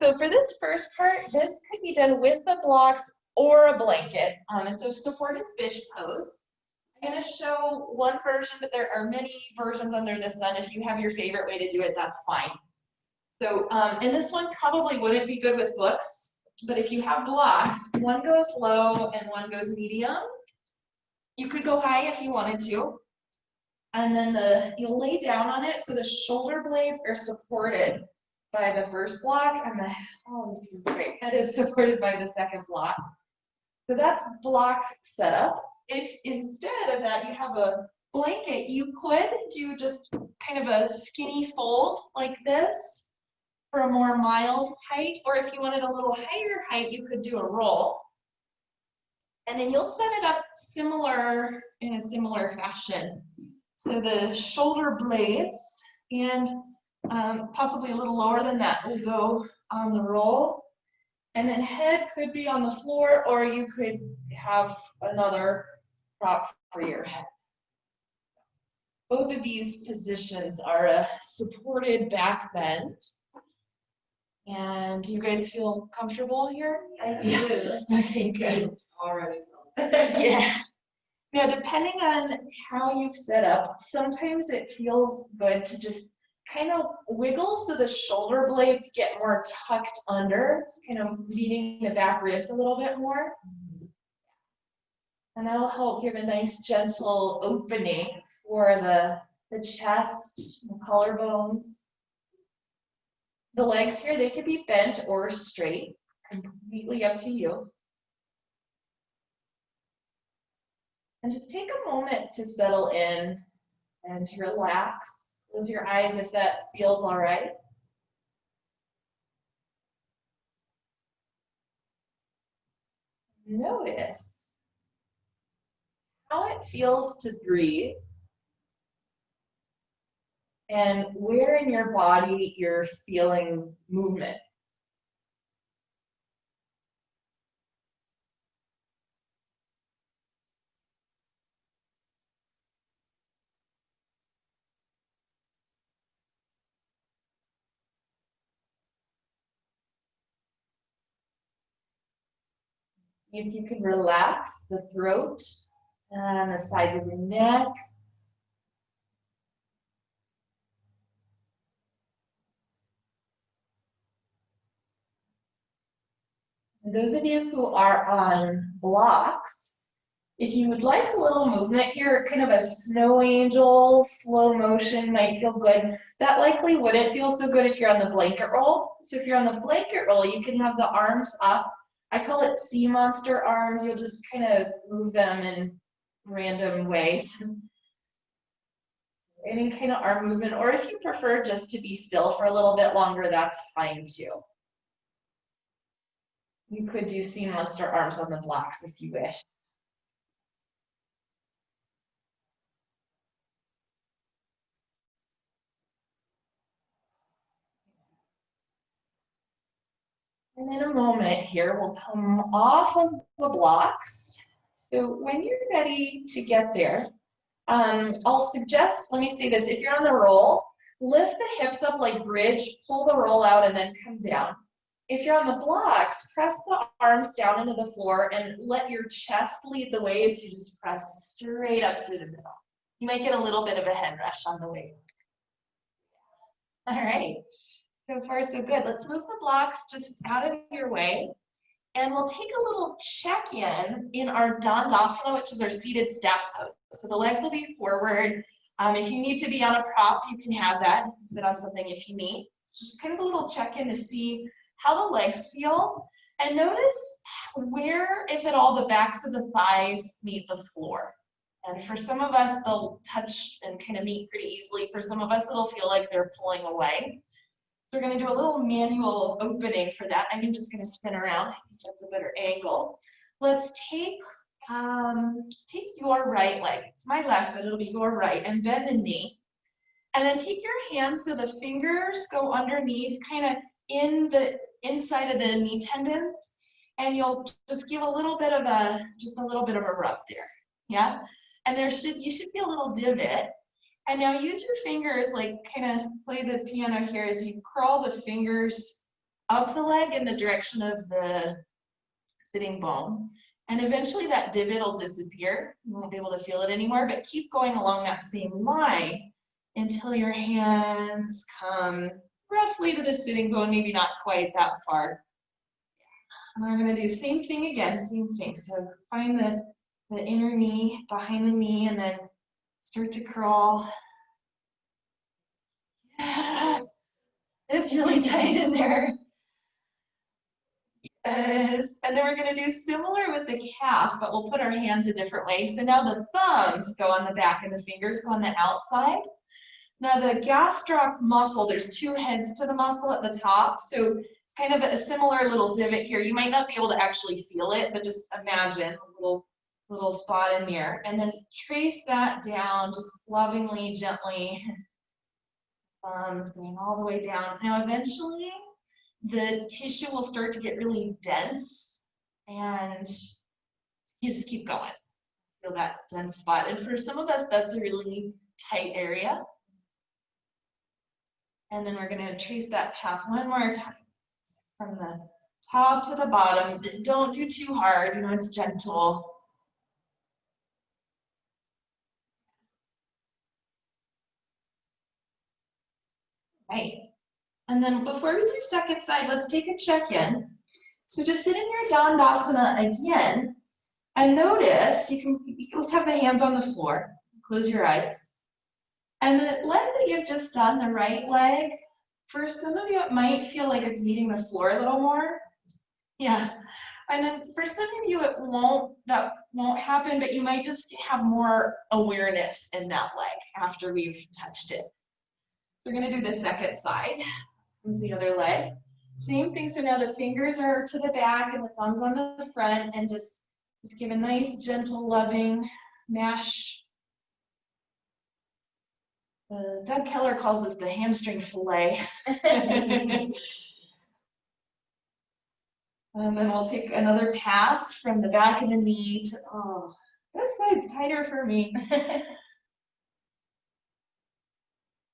So for this first part, this could be done with the blocks or a blanket. It's a supported fish pose. I'm going to show one version, but there are many versions under the sun. If you have your favorite way to do it, that's fine. So, and this one probably wouldn't be good with books, but if you have blocks, one goes low and one goes medium. You could go high if you wanted to. And then you'll lay down on it so the shoulder blades are supported by the first block and this feels great. Head is supported by the second block. So that's block setup. If instead of that you have a blanket, you could do just kind of a skinny fold like this for a more mild height, or if you wanted a little higher height, you could do a roll. And then you'll set it up in a similar fashion. So the shoulder blades and possibly a little lower than that will go on the roll. And then head could be on the floor, or you could have another prop for your head. Both of these positions are a supported back bend. And do you guys feel comfortable here? I do. Okay, good. Already. Yeah. Now, depending on how you've set up, sometimes it feels good to just kind of wiggle so the shoulder blades get more tucked under, kind of meeting the back ribs a little bit more. And that'll help give a nice gentle opening for the chest, the collarbones. The legs here, they could be bent or straight, completely up to you. And just take a moment to settle in and to relax. Close your eyes if that feels all right. Notice how it feels to breathe and where in your body you're feeling movement. See if you can relax the throat and the sides of the neck. And those of you who are on blocks, if you would like a little movement here, kind of a snow angel, slow motion might feel good. That likely wouldn't feel so good if you're on the blanket roll. So if you're on the blanket roll, you can have the arms up. I call it sea monster arms. You'll just kind of move them in random ways. Any kind of arm movement, or if you prefer just to be still for a little bit longer, that's fine too. You could do sea monster arms on the blocks if you wish. And in a moment here, we'll come off of the blocks. So when you're ready to get there, I'll suggest, let me say this, if you're on the roll, lift the hips up like bridge, pull the roll out and then come down. If you're on the blocks, press the arms down into the floor and let your chest lead the way as you just press straight up through the middle. You might get a little bit of a head rush on the way. All right. So far, so good. Let's move the blocks just out of your way. And we'll take a little check-in in our Dandasana, which is our seated staff pose. So the legs will be forward. If you need to be on a prop, you can have that. You can sit on something if you need. So just kind of a little check-in to see how the legs feel. And notice where, if at all, the backs of the thighs meet the floor. And for some of us, they'll touch and kind of meet pretty easily. For some of us, it'll feel like they're pulling away. So we're going to do a little manual opening for that. I'm just going to spin around. I think that's a better angle. Let's take your right leg. It's my left, but it'll be your right. And bend the knee. And then take your hands so the fingers go underneath, kind of in the inside of the knee tendons. And you'll just give a little bit of a rub there. Yeah? And you should feel a little divot. And now use your fingers, like kind of play the piano here as you curl the fingers up the leg in the direction of the sitting bone. And eventually that divot will disappear. You won't be able to feel it anymore, but keep going along that same line until your hands come roughly to the sitting bone, maybe not quite that far. And we're going to do the same thing again, same thing. So find the inner knee, behind the knee, and then start to crawl. Yes. It's really tight in there. Yes. And then we're going to do similar with the calf, but we'll put our hands a different way. So now the thumbs go on the back and the fingers go on the outside. Now the gastroc muscle, there's two heads to the muscle at the top. So it's kind of a similar little divot here. You might not be able to actually feel it, but just imagine a little spot in there. And then trace that down just lovingly, gently. Thumbs going all the way down. Now eventually the tissue will start to get really dense and you just keep going. Feel that dense spot. And for some of us, that's a really tight area. And then we're going to trace that path one more time from the top to the bottom. Don't do too hard, you know, it's gentle. Right. And then before we do second side, let's take a check-in. So just sit in your Dandasana again and notice, let's have the hands on the floor. Close your eyes. And the leg that you've just done, the right leg, for some of you, it might feel like it's meeting the floor a little more. Yeah. And then for some of you, that won't happen, but you might just have more awareness in that leg after we've touched it. We're going to do the second side. This is the other leg. Same thing. So now the fingers are to the back and the thumbs on the front, and just give a nice, gentle, loving mash. Doug Keller calls this the hamstring fillet. And then we'll take another pass from the back of the knee to, oh, this side's tighter for me.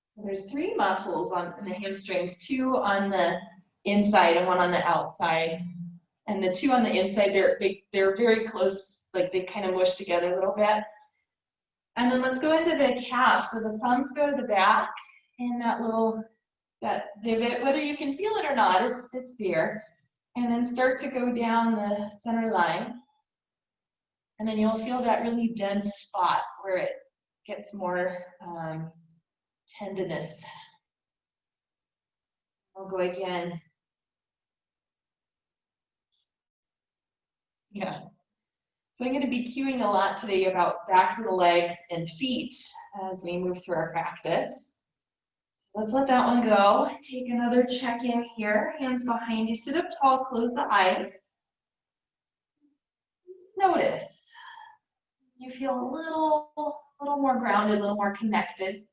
So there's three muscles in the hamstrings, two on the inside and one on the outside. And the two on the inside, they're very close, like they kind of mush together a little bit. And then let's go into the calf. So the thumbs go to the back in that divot, whether you can feel it or not, it's there. And then start to go down the center line. And then you'll feel that really dense spot where it gets more tenderness. I'll go again. Yeah. So I'm going to be cueing a lot today about backs of the legs and feet as we move through our practice. So let's let that one go. Take another check-in here. Hands behind you. Sit up tall, close the eyes. Notice. You feel a little more grounded, a little more connected.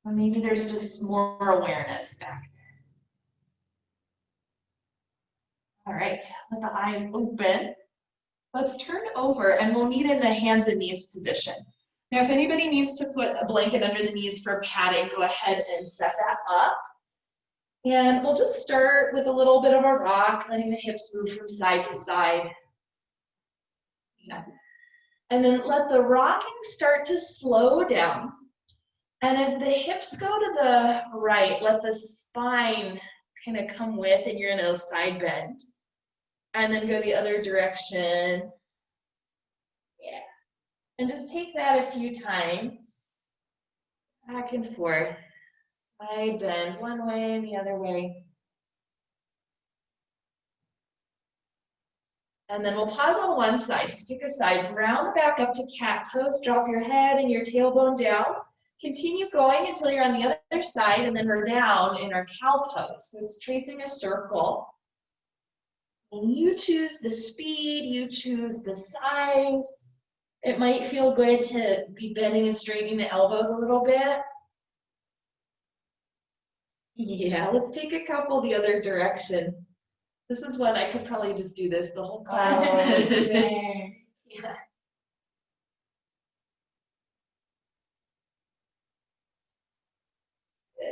Or maybe there's just more awareness back there. All right, let the eyes open. Let's turn over and we'll meet in the hands and knees position. Now, if anybody needs to put a blanket under the knees for padding, go ahead and set that up. And we'll just start with a little bit of a rock, letting the hips move from side to side. Yeah. And then let the rocking start to slow down. And as the hips go to the right, let the spine kind of come with and you're in a side bend. And then go the other direction. Yeah. And just take that a few times. Back and forth. Side bend one way and the other way. And then we'll pause on one side. Just pick a side. Round the back up to cat pose. Drop your head and your tailbone down. Continue going until you're on the other side, and then we're down in our cow pose. So it's tracing a circle. And you choose the speed, you choose the size. It might feel good to be bending and straightening the elbows a little bit. Yeah, let's take a couple the other direction. This is one I could probably just do this the whole class. Oh, yeah.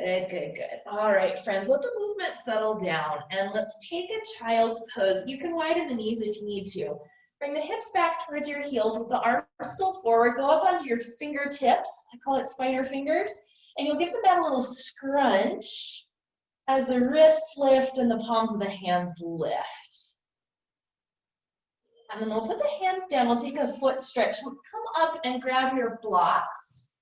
Good, good, good. All right, friends, let the movement settle down and let's take a child's pose. You can widen the knees if you need to. Bring the hips back towards your heels with the arms still forward. Go up onto your fingertips. I call it spider fingers. And you'll give the mat a little scrunch as the wrists lift and the palms of the hands lift. And then we'll put the hands down. We'll take a foot stretch. Let's come up and grab your blocks.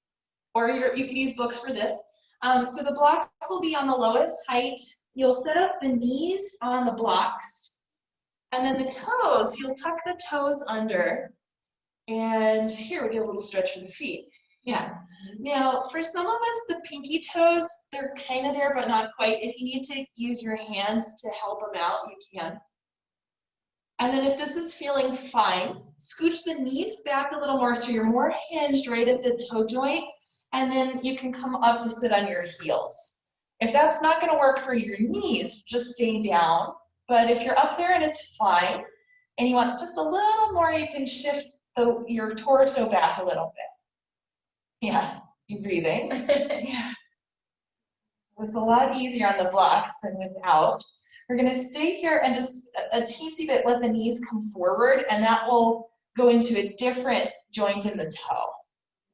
Or you can use books for this. So the blocks will be on the lowest height. You'll set up the knees on the blocks. And then the toes, you'll tuck the toes under. And here we get a little stretch for the feet. Yeah. Now, for some of us, the pinky toes, they're kind of there, but not quite. If you need to use your hands to help them out, you can. And then if this is feeling fine, scooch the knees back a little more so you're more hinged right at the toe joint. And then you can come up to sit on your heels. If that's not gonna work for your knees, just stay down. But if you're up there and it's fine, and you want just a little more, you can shift your torso back a little bit. Yeah, you breathing. Yeah. It's a lot easier on the blocks than without. We're gonna stay here and just a teensy bit let the knees come forward, and that will go into a different joint in the toe.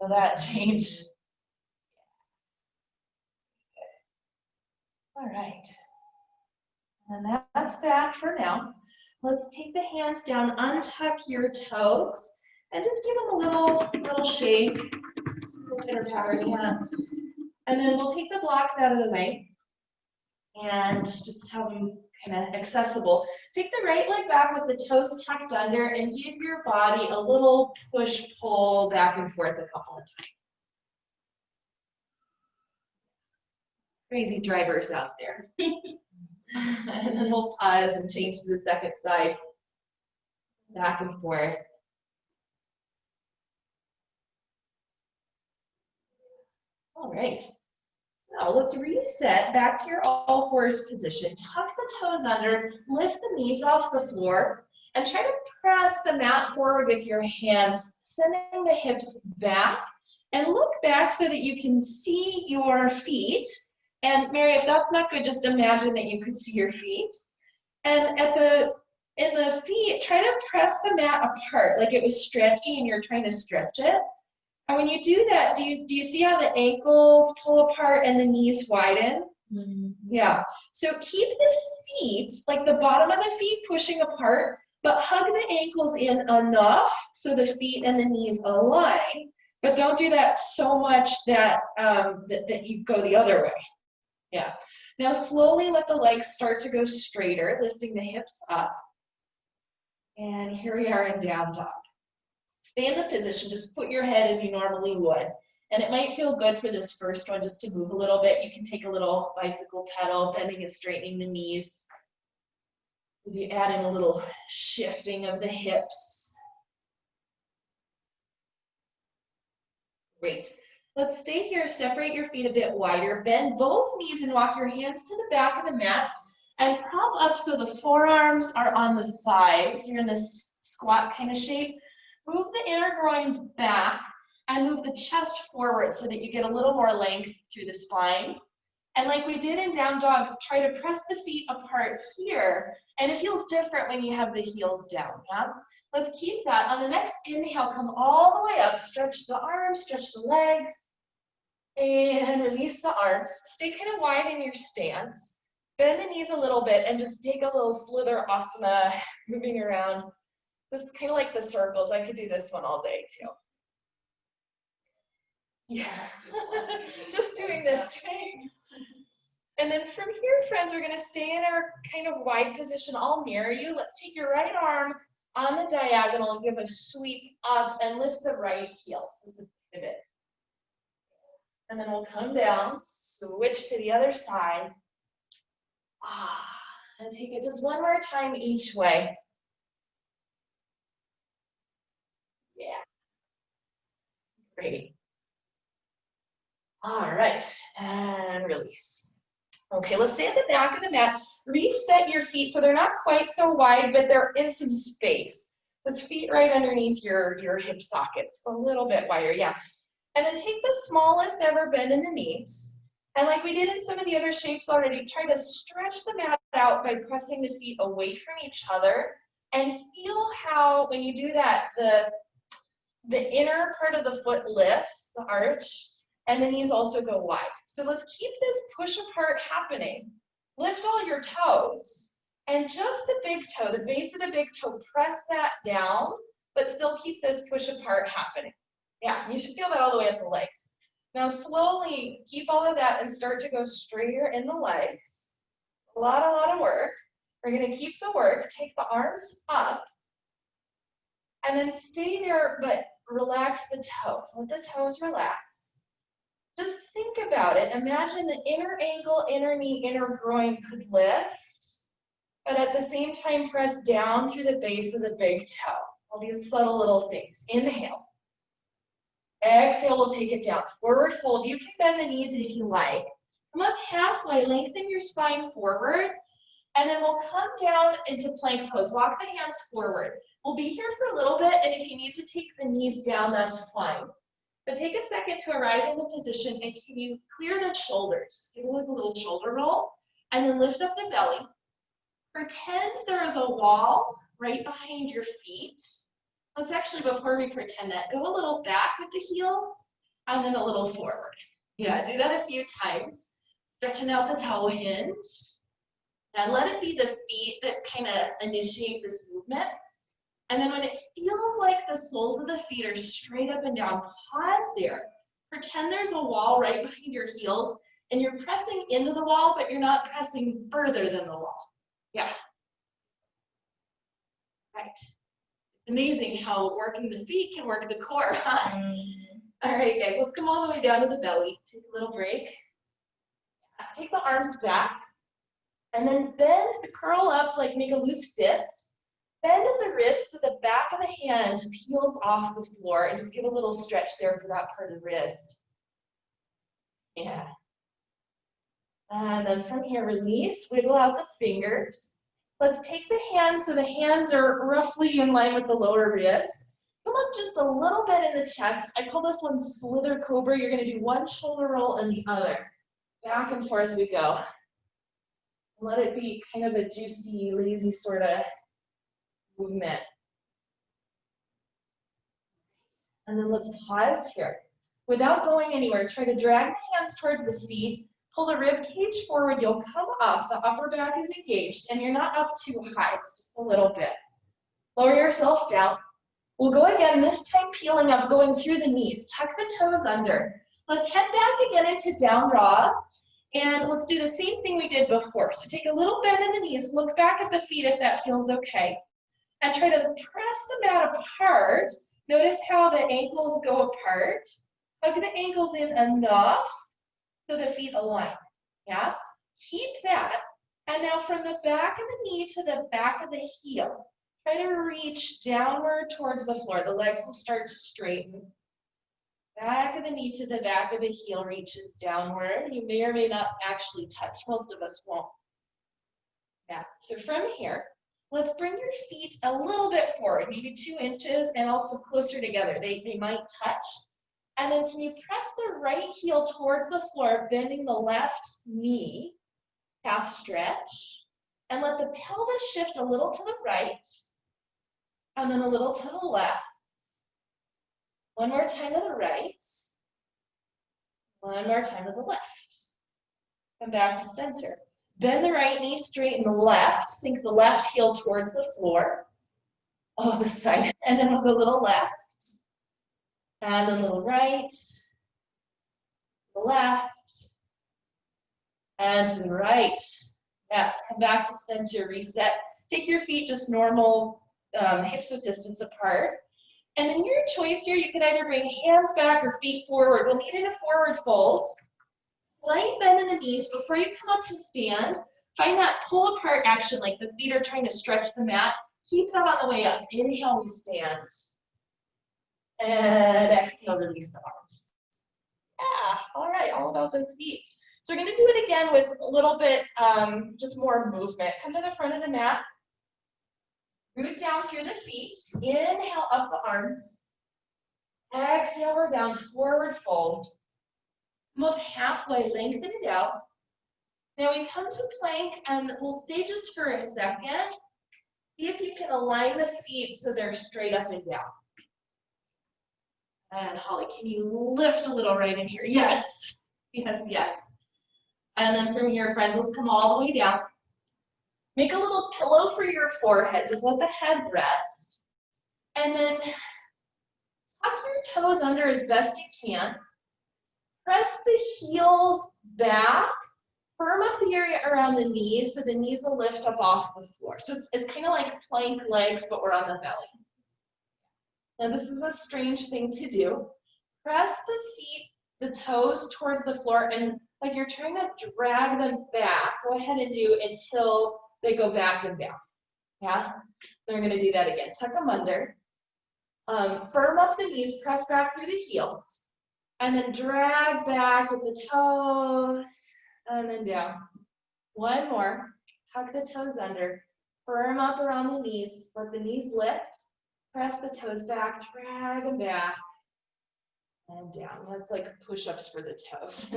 So that changed. All right, and that's that for now. Let's take the hands down, untuck your toes, and just give them a little shake. Just a little pitter patter, yeah. And then we'll take the blocks out of the way and just have them kind of accessible. Take the right leg back with the toes tucked under and give your body a little push-pull back and forth a couple of times. Crazy drivers out there. And then we'll pause and change to the second side. Back and forth. All right. So let's reset back to your all fours position. Tuck the toes under, lift the knees off the floor, and try to press the mat forward with your hands, sending the hips back, and look back so that you can see your feet. And Mary, if that's not good, just imagine that you could see your feet. And in the feet, try to press the mat apart like it was stretchy and you're trying to stretch it. And when you do that, do you see how the ankles pull apart and the knees widen? Mm-hmm. Yeah. So keep the feet, like the bottom of the feet pushing apart, but hug the ankles in enough so the feet and the knees align. But don't do that so much that you go the other way. Yeah. Now slowly let the legs start to go straighter, lifting the hips up. And here we are in down dog. Stay in the position, just put your head as you normally would. And it might feel good for this first one just to move a little bit. You can take a little bicycle pedal, bending and straightening the knees. Maybe add in a little shifting of the hips. Great. Let's stay here, separate your feet a bit wider, bend both knees and walk your hands to the back of the mat and prop up so the forearms are on the thighs. You're in this squat kind of shape. Move the inner groins back and move the chest forward so that you get a little more length through the spine. And like we did in down dog, try to press the feet apart here. And it feels different when you have the heels down, yeah? Let's keep that. On the next inhale, come all the way up, stretch the arms, stretch the legs, and release the arms. Stay kind of wide in your stance. Bend the knees a little bit and just take a little slither asana, moving around. This is kind of like the circles. I could do this one all day too. Yeah, just doing this. And then from here, friends, we're gonna stay in our kind of wide position. I'll mirror you. Let's take your right arm on the diagonal and give a sweep up and lift the right heel. So it's a pivot. And then we'll come down, switch to the other side. And take it just one more time each way. Yeah. Great. All right, and release. Okay, let's stay at the back of the mat. Reset your feet so they're not quite so wide, but there is some space. Just feet right underneath your hip sockets, a little bit wider, yeah. And then take the smallest ever bend in the knees And like we did in some of the other shapes already, try to stretch the mat out by pressing the feet away from each other. And feel how, when you do that, the inner part of the foot lifts, the arch, and the knees also go wide. So let's keep this push apart happening. Lift all your toes. And just the big toe, the base of the big toe, press that down, but still keep this push apart happening. Yeah, you should feel that all the way up the legs. Now slowly keep all of that and start to go straighter in the legs. A lot of work. We're gonna keep the work, take the arms up, and then stay there, but relax the toes. Let the toes relax. Just think about it. Imagine the inner ankle, inner knee, inner groin could lift, but at the same time press down through the base of the big toe. All these subtle little things. Inhale. Exhale, we'll take it down. Forward fold. You can bend the knees if you like. Come up halfway, lengthen your spine forward, and then we'll come down into plank pose. Walk the hands forward. We'll be here for a little bit, and if you need to take the knees down, that's fine. But take a second to arrive in the position, and can you clear the shoulders? Just give a little shoulder roll, and then lift up the belly. Pretend there is a wall right behind your feet. Let's actually, before we pretend that, go a little back with the heels, and then a little forward. Yeah, do that a few times. Stretching out the toe hinge. And let it be the feet that kind of initiate this movement. And then when it feels like the soles of the feet are straight up and down, pause there. Pretend there's a wall right behind your heels, and you're pressing into the wall, but you're not pressing further than the wall. Yeah. Right. Amazing how working the feet can work the core, huh? All right, guys, let's come all the way down to the belly. Take a little break. Let's take the arms back, and then bend, curl up, like make a loose fist. Bend at the wrist so the back of the hand peels off the floor, and just give a little stretch there for that part of the wrist. Yeah. And then from here, release, wiggle out the fingers. Let's take the hands so the hands are roughly in line with the lower ribs. Come up just a little bit in the chest. I call this one slither cobra. You're gonna do one shoulder roll and the other. Back and forth we go. Let it be kind of a juicy, lazy sort of movement. And then let's pause here. Without going anywhere, try to drag the hands towards the feet. Pull the rib cage forward, you'll come up, the upper back is engaged, and you're not up too high, it's just a little bit. Lower yourself down. We'll go again, this time peeling up, going through the knees. Tuck the toes under. Let's head back again into down dog, and let's do the same thing we did before. So take a little bend in the knees, look back at the feet if that feels okay, and try to press the mat apart. Notice how the ankles go apart. Hug the ankles in enough so the feet align, yeah? Keep that, and now from the back of the knee to the back of the heel, try to reach downward towards the floor. The legs will start to straighten. Back of the knee to the back of the heel reaches downward. You may or may not actually touch. Most of us won't. Yeah, so from here, let's bring your feet a little bit forward, maybe 2 inches, and also closer together. They might touch. And then can you press the right heel towards the floor, bending the left knee, half stretch, and let the pelvis shift a little to the right, and then a little to the left. One more time to the right, one more time to the left. Come back to center. Bend the right knee, straighten the left, sink the left heel towards the floor. Oh, this side, and then we'll go a little left. And then a little right, the left, and to the right. Yes, come back to center, reset. Take your feet just normal, hips width distance apart. And then your choice here, you can either bring hands back or feet forward. We'll meet in a forward fold. Slight bend in the knees. Before you come up to stand, find that pull apart action, like the feet are trying to stretch the mat. Keep that on the way up. Inhale, we stand. And exhale, release the arms. Yeah, all right, all about those feet. So we're gonna do it again with a little bit, just more movement. Come to the front of the mat. Root down through the feet. Inhale, up the arms. Exhale, we're down, forward fold. Come up halfway, lengthen it out. Now we come to plank and we'll stay just for a second. See if you can align the feet so they're straight up and down. And Holly, can you lift a little right in here? Yes, yes, yes. And then from here, friends, let's come all the way down. Make a little pillow for your forehead. Just let the head rest. And then tuck your toes under as best you can. Press the heels back. Firm up the area around the knees so the knees will lift up off the floor. So it's kind of like plank legs, but we're on the belly. Now this is a strange thing to do. Press the feet, the toes towards the floor, and like you're trying to drag them back. Go ahead and do until they go back and down. Yeah? Then we're gonna do that again. Tuck them under. Firm up the knees, press back through the heels. And then drag back with the toes, and then down. One more. Tuck the toes under. Firm up around the knees. Let the knees lift. Press the toes back, drag them back, and down. That's like push-ups for the toes.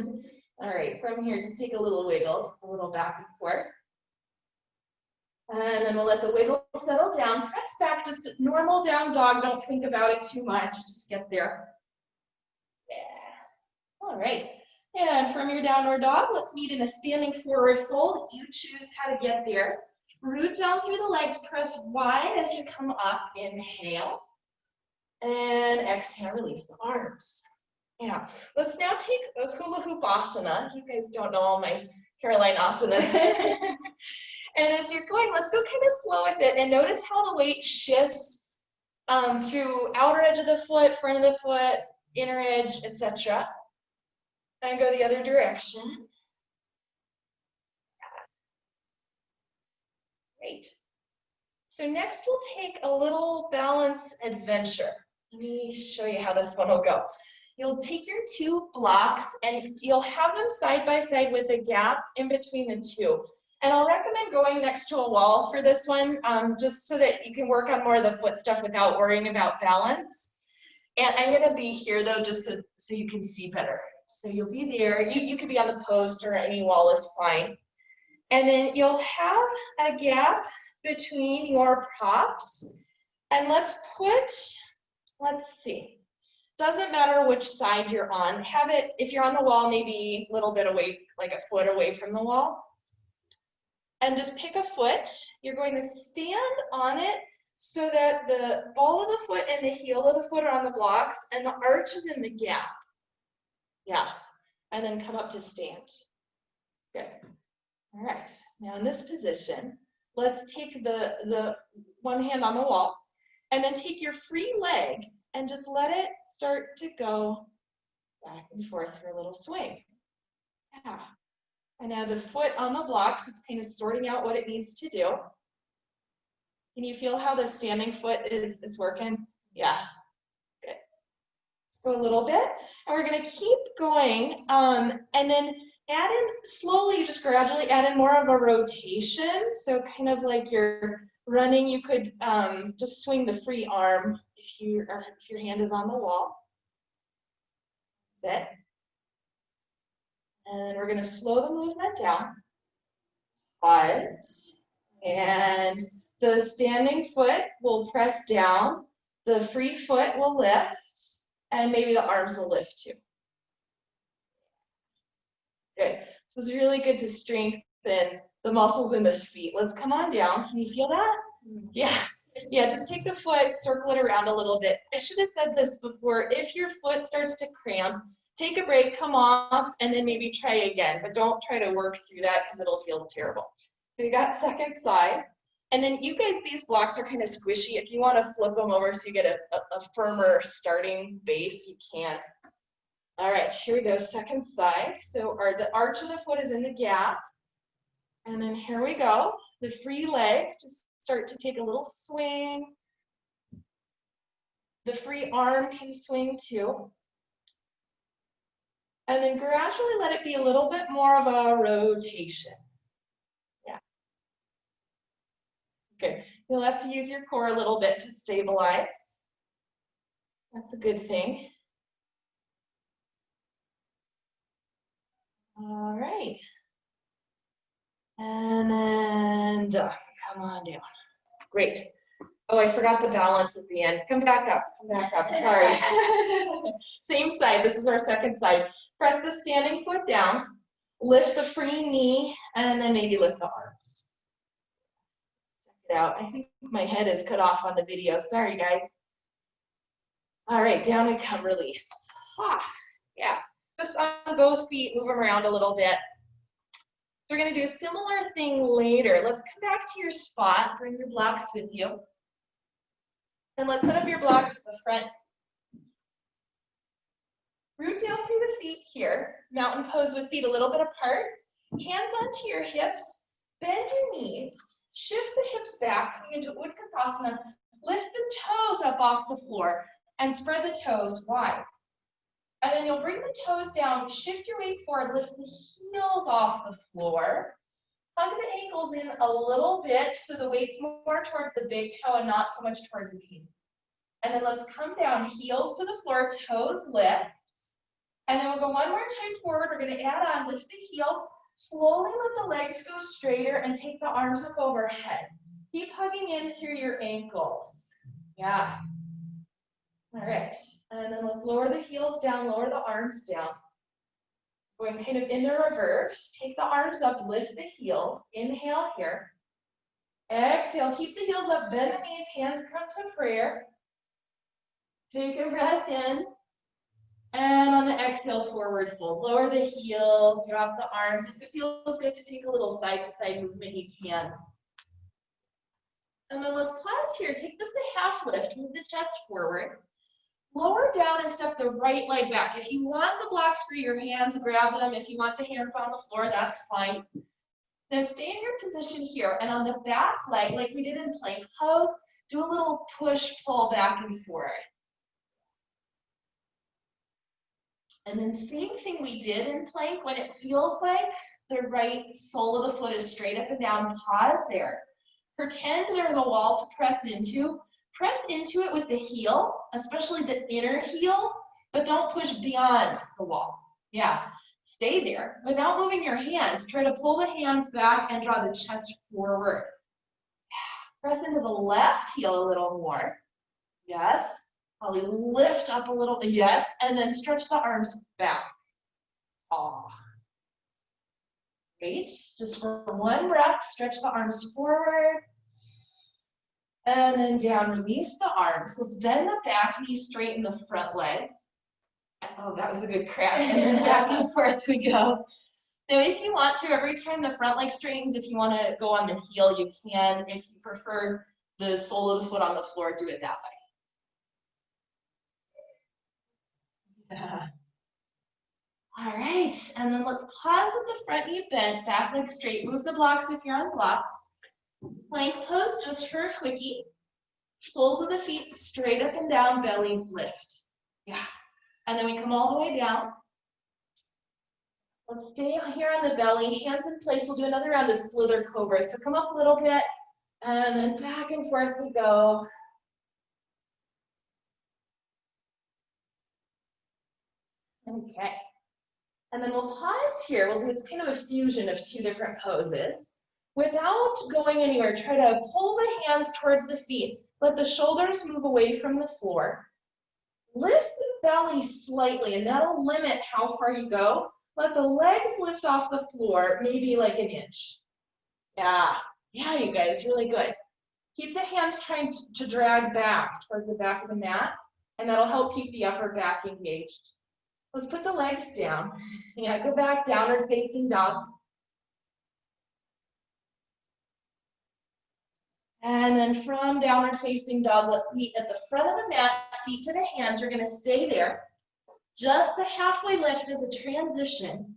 All right, from here, just take a little wiggle, just a little back and forth. And then we'll let the wiggle settle down. Press back, just normal down dog. Don't think about it too much. Just get there. Yeah. All right. And from your downward dog, let's meet in a standing forward fold. You choose how to get there. Root down through the legs, press wide as you come up. Inhale. And exhale, release the arms. Yeah. Let's now take a hula hoop asana. You guys don't know all my Caroline asanas. And as you're going, let's go kind of slow with it and notice how the weight shifts through outer edge of the foot, front of the foot, inner edge, etc. And go the other direction. Great. So next we'll take a little balance adventure. Let me show you how this one will go. You'll take your two blocks and you'll have them side by side with a gap in between the two. And I'll recommend going next to a wall for this one, just so that you can work on more of the foot stuff without worrying about balance. And I'm gonna be here though, just so you can see better. So you'll be there, you could be on the post or any wall is fine. And then you'll have a gap between your props. And let's see. Doesn't matter which side you're on. Have it, if you're on the wall, maybe a little bit away, like a foot away from the wall. And just pick a foot. You're going to stand on it so that the ball of the foot and the heel of the foot are on the blocks and the arch is in the gap. Yeah. And then come up to stand. Good. All right. Now in this position, let's take the one hand on the wall and then take your free leg and just let it start to go back and forth for a little swing. Yeah. And now the foot on the blocks, it's kind of sorting out what it needs to do. Can you feel how the standing foot is working? Yeah, good. Let's go a little bit. And we're gonna keep going. And then add in, slowly, just gradually add in more of a rotation. So kind of like you're running, you could just swing the free arm if your hand is on the wall. That's it. And we're going to slow the movement down. Pause. And the standing foot will press down. The free foot will lift. And maybe the arms will lift too. Good. This is really good to strengthen the muscles in the feet. Let's come on down. Can you feel that? Yeah. Yeah, just take the foot, circle it around a little bit. I should have said this before. If your foot starts to cramp, take a break, come off, and then maybe try again. But don't try to work through that because it'll feel terrible. So you got second side. And then you guys, these blocks are kind of squishy. If you want to flip them over so you get a firmer starting base, you can. All right, here we go, second side. So the arch of the foot is in the gap. And then here we go. The free leg, just start to take a little swing. The free arm can swing too. And then gradually let it be a little bit more of a rotation. Yeah. Good. You'll have to use your core a little bit to stabilize. That's a good thing. All right. And then done. Come on down. Great. Oh, I forgot the balance at the end. Come back up, sorry. Same side, this is our second side. Press the standing foot down, lift the free knee, and then maybe lift the arms. Check it out. I think my head is cut off on the video. Sorry, guys. All right, down and come, release. Yeah, just on both feet, move them around a little bit. We're gonna do a similar thing later. Let's come back to your spot, bring your blocks with you. And let's set up your blocks at the front. Root down through the feet here. Mountain pose with feet a little bit apart. Hands onto your hips. Bend your knees. Shift the hips back, coming into Utkatasana. Lift the toes up off the floor and spread the toes wide. And then you'll bring the toes down, shift your weight forward, lift the heels off the floor. Hug the ankles in a little bit so the weight's more towards the big toe and not so much towards the knee. And then let's come down, heels to the floor, toes lift. And then we'll go one more time forward. We're going to add on, lift the heels, slowly let the legs go straighter and take the arms up overhead. Keep hugging in through your ankles. Yeah. All right. And then let's lower the heels down, lower the arms down. Going kind of in the reverse. Take the arms up, lift the heels. Inhale here. Exhale, keep the heels up, bend the knees, hands come to prayer. Take a breath in. And on the exhale, forward fold. Lower the heels, drop the arms. If it feels good to take a little side-to-side movement, you can. And then let's pause here. Take this to half lift, move the chest forward. Lower down and step the right leg back. If you want the blocks for your hands, grab them. If you want the hands on the floor, that's fine. Now stay in your position here, and on the back leg, like we did in plank pose, do a little push, pull back and forth. And then same thing we did in plank, when it feels like the right sole of the foot is straight up and down, pause there. Pretend there's a wall to press into. Press into it with the heel, especially the inner heel, but don't push beyond the wall. Yeah, stay there. Without moving your hands, try to pull the hands back and draw the chest forward. Press into the left heel a little more. Yes. Probably lift up a little bit. Yes. And then stretch the arms back. Great. Just for one breath, stretch the arms forward. And then down, release the arms. Let's bend the back knee, straighten the front leg. Oh, that was a good crack. And then back and forth we go. Now, if you want to, every time the front leg straightens, if you want to go on the heel, you can. If you prefer the sole of the foot on the floor, do it that way. Yeah. All right, and then let's pause with the front knee bent, back leg straight. Move the blocks if you're on blocks. Plank pose just for a quickie. Soles of the feet straight up and down, bellies lift. Yeah. And then we come all the way down. Let's stay here on the belly, hands in place. We'll do another round of slither cobra. So come up a little bit, and then back and forth we go. Okay. And then we'll pause here. We'll do this kind of a fusion of two different poses. Without going anywhere, try to pull the hands towards the feet. Let the shoulders move away from the floor. Lift the belly slightly, and that'll limit how far you go. Let the legs lift off the floor, maybe like an inch. Yeah, you guys, really good. Keep the hands trying to drag back towards the back of the mat, and that'll help keep the upper back engaged. Let's put the legs down. Yeah, go back, downward facing dog. And then from downward facing dog, let's meet at the front of the mat, feet to the hands. You're gonna stay there. Just the halfway lift is a transition.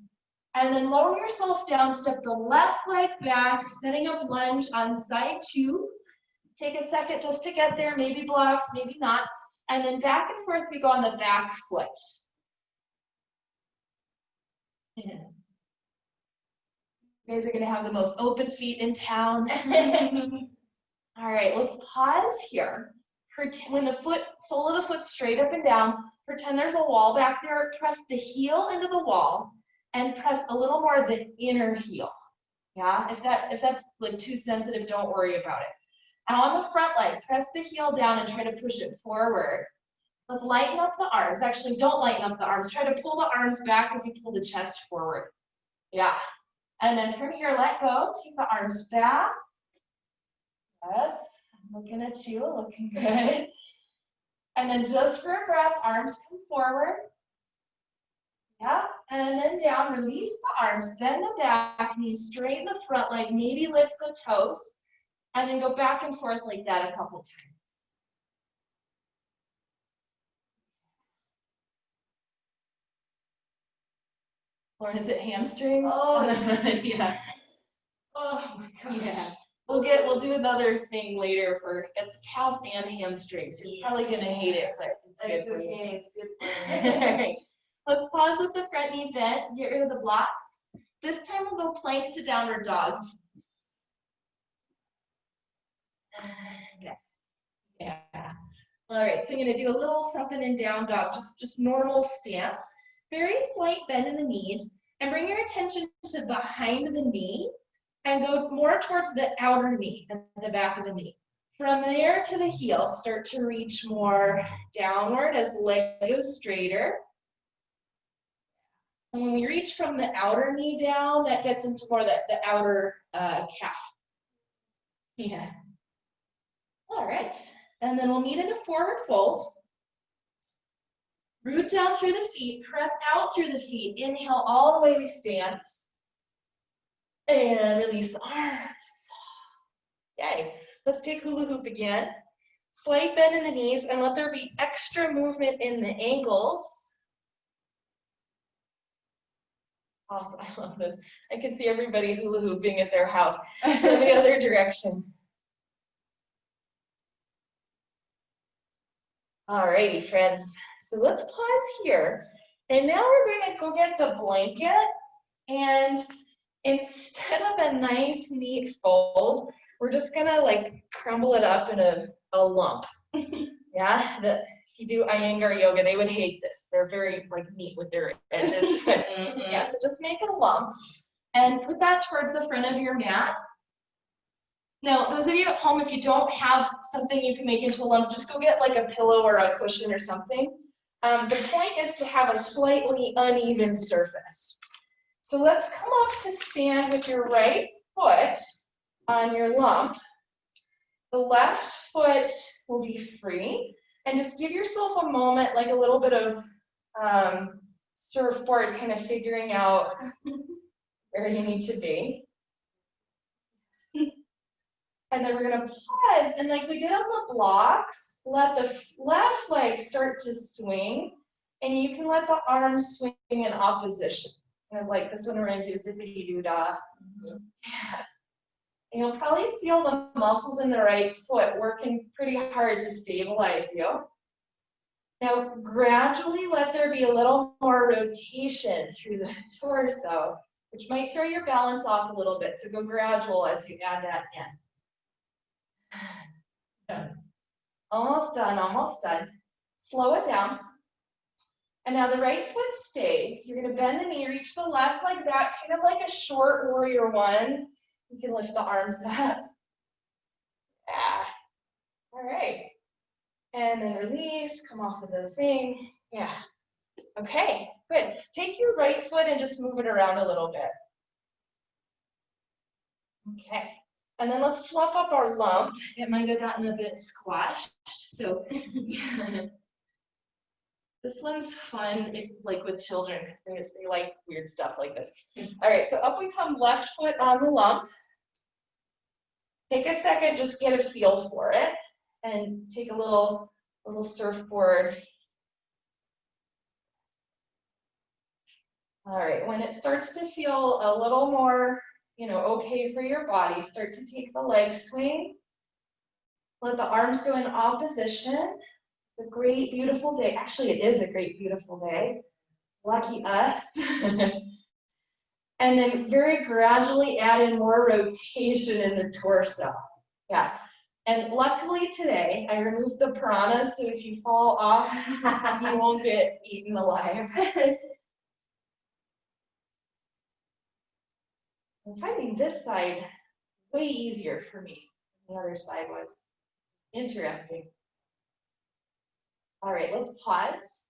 And then lower yourself down, step the left leg back, setting up lunge on side 2. Take a second just to get there, maybe blocks, maybe not. And then back and forth we go on the back foot. Yeah. You guys are gonna have the most open feet in town. All right, let's pause here. When the sole of the foot straight up and down, pretend there's a wall back there. Press the heel into the wall and press a little more of the inner heel. Yeah, if that's like too sensitive, don't worry about it. And on the front leg, press the heel down and try to push it forward. Let's lighten up the arms. Actually, don't lighten up the arms. Try to pull the arms back as you pull the chest forward. Yeah. And then from here, let go. Take the arms back. Yes. I'm looking at you, looking good. And then just for a breath, arms come forward. Yeah. And then down, release the arms, bend the back knee, straighten the front leg, maybe lift the toes, and then go back and forth like that a couple times. Or is it hamstrings? Oh, yeah. Oh my gosh. Yeah. We'll do another thing later for it's calves and hamstrings. You're probably gonna hate it, but it's okay. It's good for you. All right. Let's pause with the front knee bent. Get rid of the blocks. This time we'll go plank to downward dog. Okay. Yeah. All right. So I'm gonna do a little something in down dog. Just normal stance. Very slight bend in the knees, and bring your attention to behind the knee and go more towards the outer knee and the back of the knee. From there to the heel, start to reach more downward as the leg goes straighter. And when we reach from the outer knee down, that gets into more the outer calf. Yeah. All right. And then we'll meet in a forward fold. Root down through the feet, press out through the feet. Inhale all the way we stand. And release the arms. Okay, let's take hula hoop again. Slight bend in the knees and let there be extra movement in the ankles. Awesome, I love this. I can see everybody hula hooping at their house in the other direction. Alrighty, friends. So let's pause here. And now we're going to go get the blanket. And instead of a nice, neat fold, we're just going to like crumble it up in a lump. Yeah, if you do Iyengar yoga, they would hate this. They're very like neat with their edges. Yeah, so just make it a lump and put that towards the front of your mat. Now, those of you at home, if you don't have something you can make into a lump, just go get like a pillow or a cushion or something. The point is to have a slightly uneven surface. So let's come up to stand with your right foot on your lump. The left foot will be free. And just give yourself a moment, like a little bit of surfboard, kind of figuring out where you need to be. And then we're gonna pause, and like we did on the blocks, let the left leg start to swing, and you can let the arms swing in opposition. Kind of like this one reminds you of zippity doo dah. Yeah. And you'll probably feel the muscles in the right foot working pretty hard to stabilize you. Now, gradually let there be a little more rotation through the torso, which might throw your balance off a little bit. So go gradual as you add that in. Almost done, almost done. Slow it down. And now the right foot stays. You're going to bend the knee, reach the left leg back, kind of like a short warrior one. You can lift the arms up. Yeah. All right. And then release, come off of the thing. Yeah. Okay, good. Take your right foot and just move it around a little bit. Okay. And then let's fluff up our lump. It might have gotten a bit squashed. So this one's fun, like with children, because they like weird stuff like this. All right, so up we come, left foot on the lump. Take a second, just get a feel for it, and take a little surfboard. All right, when it starts to feel a little more, okay for your body, start to take the leg swing. Let the arms go in opposition. It's a great, beautiful day. Actually, it is a great, beautiful day. Lucky us. And then very gradually add in more rotation in the torso. Yeah. And luckily today, I removed the piranhas, so if you fall off, you won't get eaten alive. I'm finding this side way easier for me than the other side was. Interesting. All right, let's pause.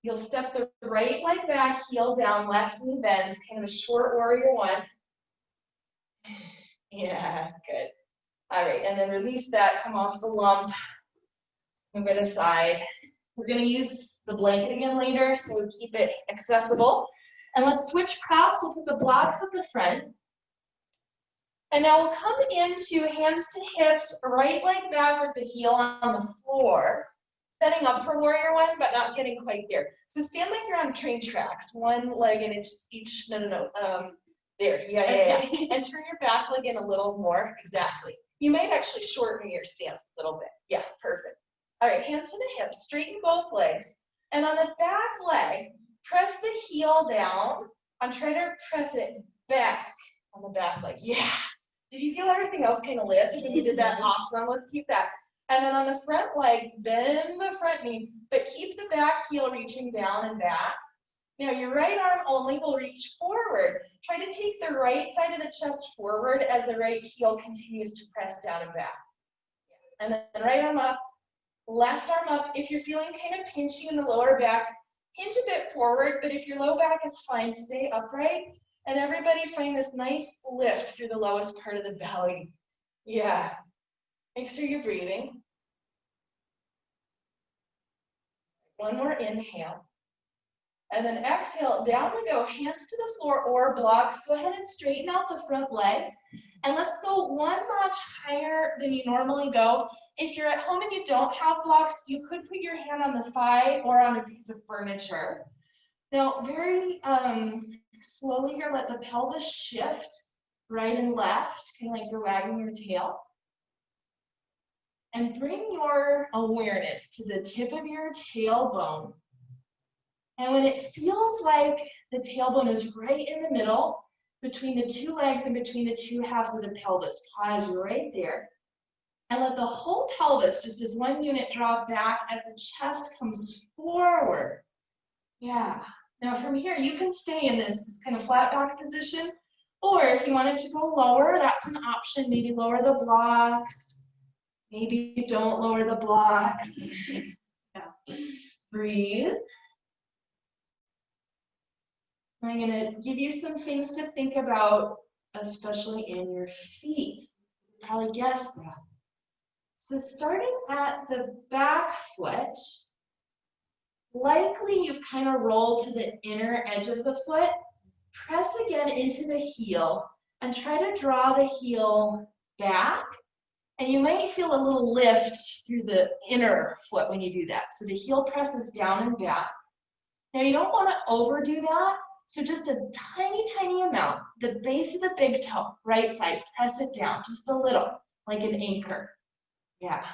You'll step the right leg back, heel down, left knee bends, kind of a short warrior one. Yeah, good. All right, and then release that, come off the lump, move it aside. We're gonna use the blanket again later, so we keep it accessible. And let's switch props. We'll put the blocks at the front. And now we'll come into hands to hips, right leg back with the heel on the floor. Setting up for warrior one, but not getting quite there. So stand like you're on train tracks, one leg in each, there, yeah. And turn your back leg in a little more, exactly. You might actually shorten your stance a little bit. Yeah, perfect. All right, hands to the hips, straighten both legs. And on the back leg, press the heel down and try to press it back on the back leg. Yeah. Did you feel everything else kind of lift when you did that? Awesome, let's keep that. And then on the front leg, bend the front knee, but keep the back heel reaching down and back. Now your right arm only will reach forward. Try to take the right side of the chest forward as the right heel continues to press down and back. And then right arm up, left arm up. If you're feeling kind of pinchy in the lower back, hinge a bit forward, but if your low back is fine, stay upright. And everybody find this nice lift through the lowest part of the belly. Yeah. Make sure you're breathing. One more inhale. And then exhale, down we go, hands to the floor or blocks. Go ahead and straighten out the front leg. And let's go one notch higher than you normally go. If you're at home and you don't have blocks, you could put your hand on the thigh or on a piece of furniture. Now, very slowly here, let the pelvis shift right and left, kind of like you're wagging your tail. And bring your awareness to the tip of your tailbone. And when it feels like the tailbone is right in the middle, between the two legs and between the two halves of the pelvis, pause right there. And let the whole pelvis, just as one unit, drop back as the chest comes forward. Yeah. Now from here, you can stay in this kind of flat back position, or if you wanted to go lower, that's an option. Maybe lower the blocks. Maybe you don't lower the blocks. Yeah. Breathe. I'm going to give you some things to think about, especially in your feet. You probably guessed that. So starting at the back foot, likely you've kind of rolled to the inner edge of the foot. Press again into the heel and try to draw the heel back. And you might feel a little lift through the inner foot when you do that. So the heel presses down and back. Now you don't want to overdo that. So just a tiny, tiny amount. The base of the big toe, right side, press it down just a little, like an anchor. Yeah.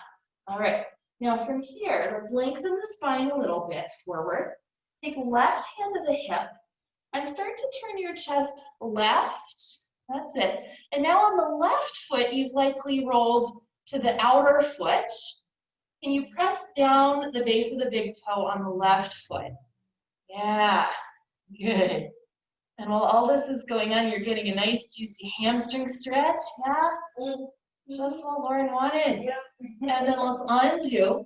All right. Now from here, let's lengthen the spine a little bit forward. Take left hand to the hip and start to turn your chest left. That's it. And now on the left foot, you've likely rolled to the outer foot. Can you press down the base of the big toe on the left foot? Yeah, good. And while all this is going on, you're getting a nice juicy hamstring stretch. Yeah, just what Lauren wanted. Yep. And then let's undo.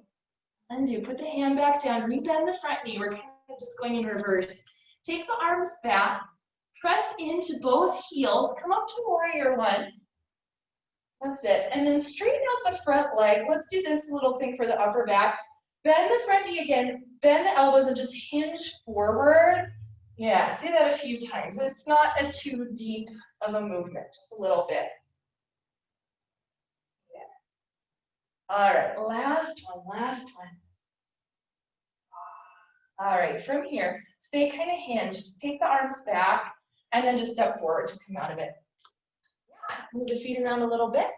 Put the hand back down, rebend the front knee. We're kind of just going in reverse. Take the arms back. Press into both heels, come up to warrior one. That's it. And then straighten out the front leg. Let's do this little thing for the upper back. Bend the front knee again, bend the elbows and just hinge forward. Yeah, do that a few times. It's not a too deep of a movement, just a little bit. Yeah. All right, last one. All right, from here, stay kind of hinged. Take the arms back. And then just step forward to come out of it. Yeah. Move the feet around a little bit.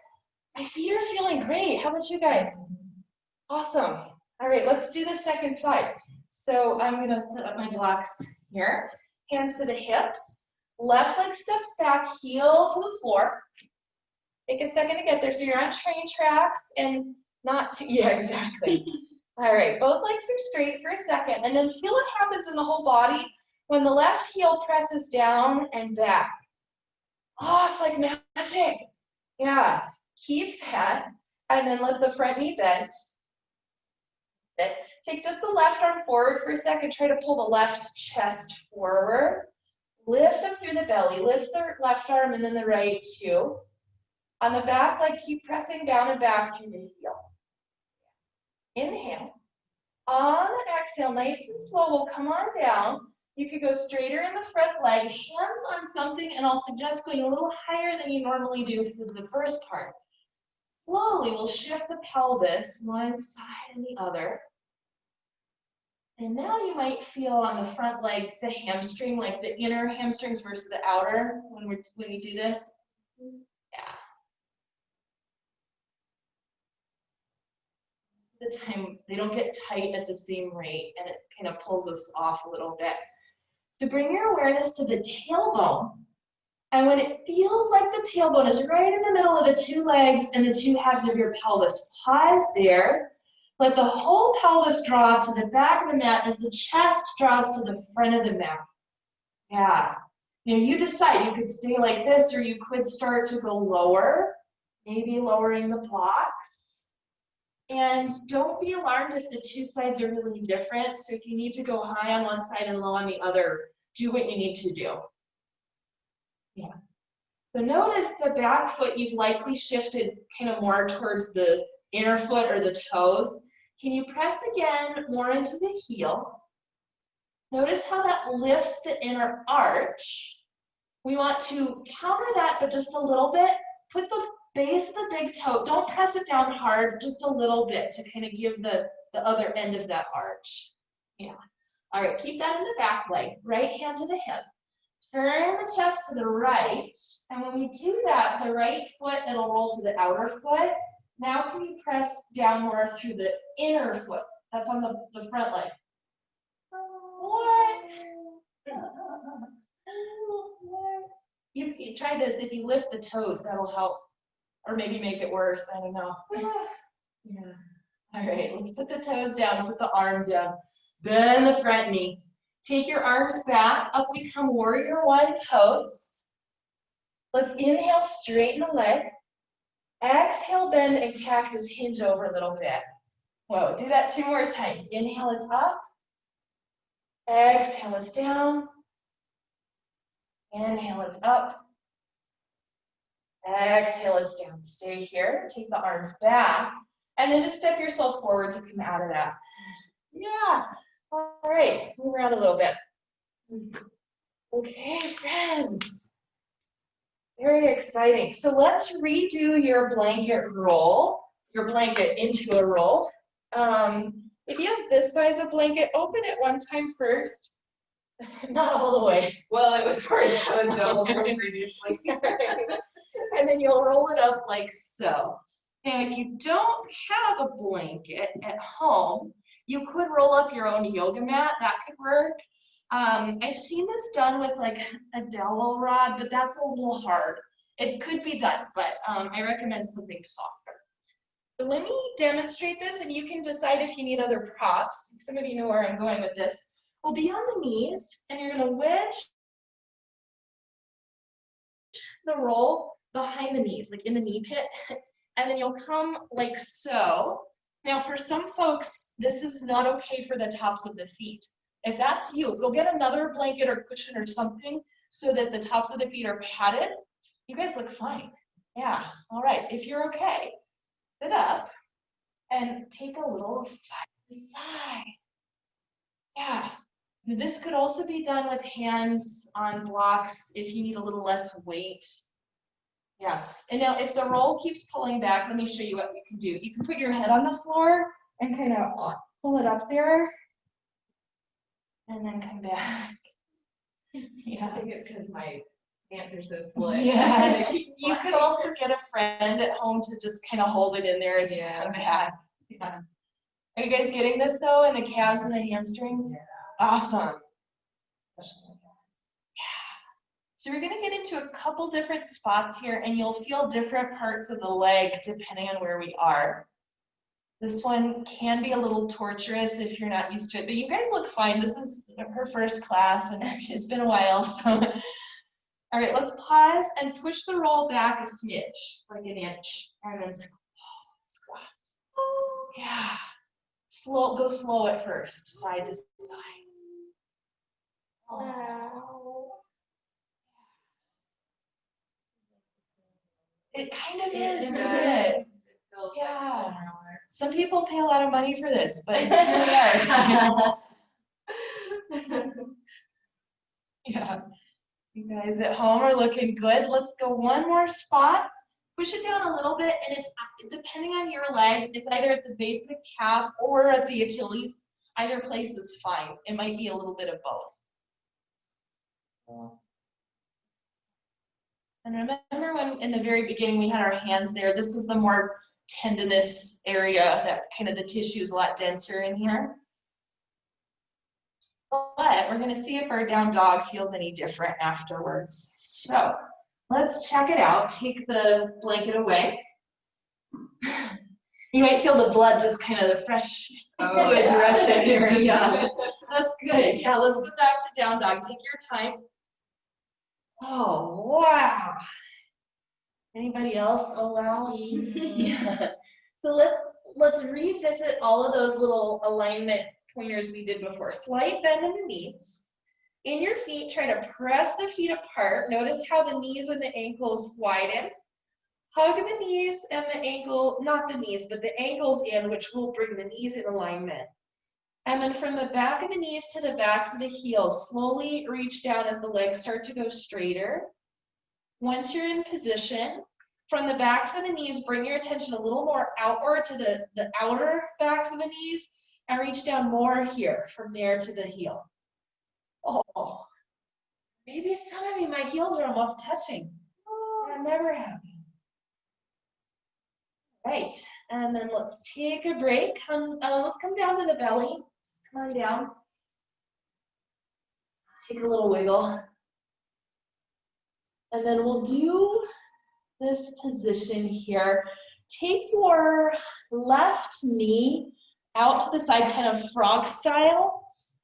My feet are feeling great. How about you guys? Awesome. All right, let's do the second side. So I'm going to set up my blocks here. Hands to the hips. Left leg steps back, heel to the floor. Take a second to get there. So you're on train tracks and not too, yeah, exactly. All right, both legs are straight for a second. And then feel what happens in the whole body when the left heel presses down and back. Oh, it's like magic. Yeah, keep that. And then let the front knee bend. Take just the left arm forward for a second. Try to pull the left chest forward. Lift up through the belly. Lift the left arm and then the right too. On the back leg, keep pressing down and back through the heel. Inhale. On the exhale, nice and slow, we'll come on down. You could go straighter in the front leg, hands on something, and I'll suggest going a little higher than you normally do for the first part. Slowly, we'll shift the pelvis one side and the other. And now you might feel on the front leg, the hamstring, like the inner hamstrings versus the outer when you do this. Yeah. The time they don't get tight at the same rate, and it kind of pulls us off a little bit. So bring your awareness to the tailbone. And when it feels like the tailbone is right in the middle of the two legs and the two halves of your pelvis, pause there. Let the whole pelvis draw to the back of the mat as the chest draws to the front of the mat. Yeah. Now you decide, you could stay like this or you could start to go lower, maybe lowering the blocks. And don't be alarmed if the two sides are really different. So if you need to go high on one side and low on the other, do what you need to do. Yeah. So notice the back foot, you've likely shifted kind of more towards the inner foot or the toes. Can you press again more into the heel? Notice how that lifts the inner arch. We want to counter that, but just a little bit. Put the base of the big toe, don't press it down hard, just a little bit to kind of give the other end of that arch. Yeah. All right, keep that in the back leg. Right hand to the hip. Turn the chest to the right. And when we do that, the right foot, it'll roll to the outer foot. Now can you press down more through the inner foot? That's on the front leg. What? You try this. If you lift the toes, that'll help. Or maybe make it worse. I don't know. Yeah. All right, let's put the toes down, put the arm down. Bend the front knee. Take your arms back. Up we come, warrior one pose. Let's inhale, straighten the leg. Exhale, bend and cactus hinge over a little bit. Whoa, do that 2 more times. Inhale, it's up. Exhale, it's down. Inhale, it's up. Exhale, it's down. Stay here. Take the arms back. And then just step yourself forward to come out of that. Yeah. All right. Move around a little bit. Okay, friends. Very exciting. So let's redo your blanket roll, your blanket into a roll. If you have this size of blanket, open it one time first. Not all the way. Well, it was already double previously. And then you'll roll it up like so. Now, if you don't have a blanket at home, you could roll up your own yoga mat. That could work. I've seen this done with like a dowel rod, but that's a little hard. It could be done, but I recommend something softer. So let me demonstrate this, and you can decide if you need other props. Some of you know where I'm going with this. We'll be on the knees, and you're going to wedge the roll behind the knees, like in the knee pit, and then you'll come like so. Now, for some folks, this is not okay for the tops of the feet. If that's you, go get another blanket or cushion or something so that the tops of the feet are padded. You guys look fine. Yeah, all right. If you're okay, sit up and take a little side to side. Yeah. This could also be done with hands on blocks if you need a little less weight. Yeah. And now if the roll keeps pulling back, let me show you what you can do. You can put your head on the floor and kind of pull it up there. And then come back. Yeah. I think it's because my hands are so slick. Yeah. You could also get a friend at home to just kind of hold it in there as you come back. Yeah. Are you guys getting this though, in the calves and the hamstrings? Yeah. Awesome. Yeah. So we're gonna get into a couple different spots here, and you'll feel different parts of the leg depending on where we are. This one can be a little torturous if you're not used to it, but you guys look fine. This is her first class, and it's been a while, so All right, let's pause and push the roll back a smidge, like an inch, and then squat. Yeah. Go slow at first, side to side. Wow. It kind of is, It isn't does. it? It feels like Yeah. going around. Some people pay a lot of money for this, but here we are. Yeah. You guys at home are looking good. Let's go one more spot. Push it down a little bit, and it's depending on your leg, it's either at the base of the calf or at the Achilles. Either place is fine. It might be a little bit of both. And remember when in the very beginning we had our hands there, this is the more tendinous area, that kind of the tissue is a lot denser in here. But we're gonna see if our down dog feels any different afterwards. So let's check it out. Take the blanket away. You might feel the blood just kind of the fresh fluids rush in here. Yeah, that's good. Yeah, let's go back to down dog. Take your time. Oh, wow. Anybody else? Oh, wow. Yeah. So let's revisit all of those little alignment pointers we did before. Slight bend in the knees. In your feet, try to press the feet apart. Notice how the knees and the ankles widen. Hug the knees and the ankle, not the knees, but the ankles in, which will bring the knees in alignment. And then from the back of the knees to the backs of the heels, slowly reach down as the legs start to go straighter. Once you're in position, from the backs of the knees, bring your attention a little more outward to the outer backs of the knees and reach down more here, from there to the heel. Oh, maybe some of you, my heels are almost touching. That never happened. Right, and then let's take a break. Let's come down to the belly. Just come on down. Take a little wiggle. And then we'll do this position here. Take your left knee out to the side, kind of frog style,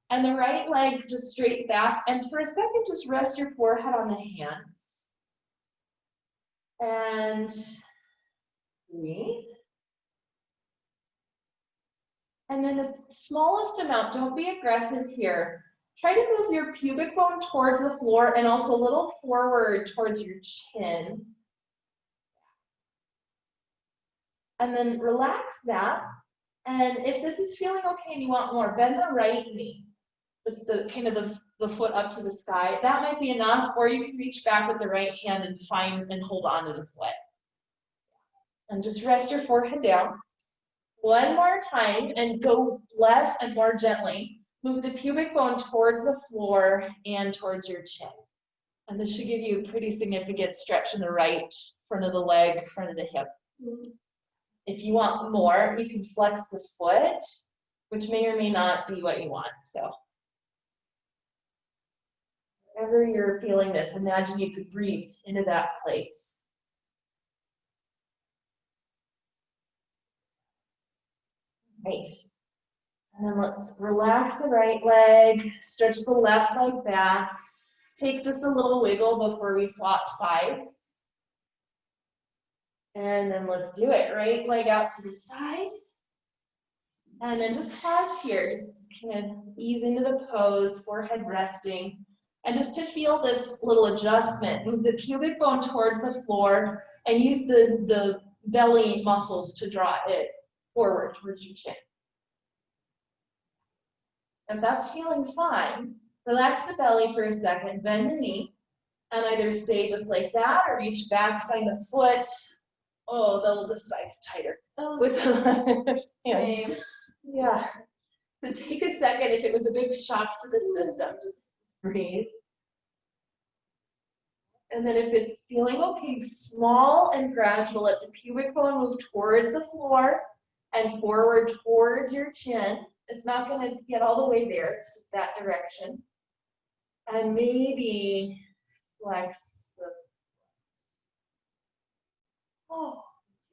and the right leg just straight back. And for a second, just rest your forehead on the hands. And breathe. And then the smallest amount, don't be aggressive here. Try to move your pubic bone towards the floor and also a little forward towards your chin. And then relax that. And if this is feeling okay and you want more, bend the right knee. Just the kind of the foot up to the sky. That might be enough, or you can reach back with the right hand and find and hold on to the foot. And just rest your forehead down. One more time and go less and more gently. Move the pubic bone towards the floor and towards your chin. And this should give you a pretty significant stretch in the right, front of the leg, front of the hip. If you want more, you can flex the foot, which may or may not be what you want. So whenever you're feeling this, imagine you could breathe into that place. Right. And then let's relax the right leg, stretch the left leg back. Take just a little wiggle before we swap sides. And then let's do it. Right leg out to the side. And then just pause here. Just kind of ease into the pose, forehead resting. And just to feel this little adjustment, move the pubic bone towards the floor and use the belly muscles to draw it forward towards your chin. If that's feeling fine, relax the belly for a second, bend the knee, and either stay just like that or reach back, find the foot. Oh, the side's tighter. With the left hand. Yeah. So take a second. If it was a big shock to the system, just breathe. And then if it's feeling okay, small and gradual, let the pubic bone move towards the floor and forward towards your chin. It's not going to get all the way there, it's just that direction. And maybe flex the,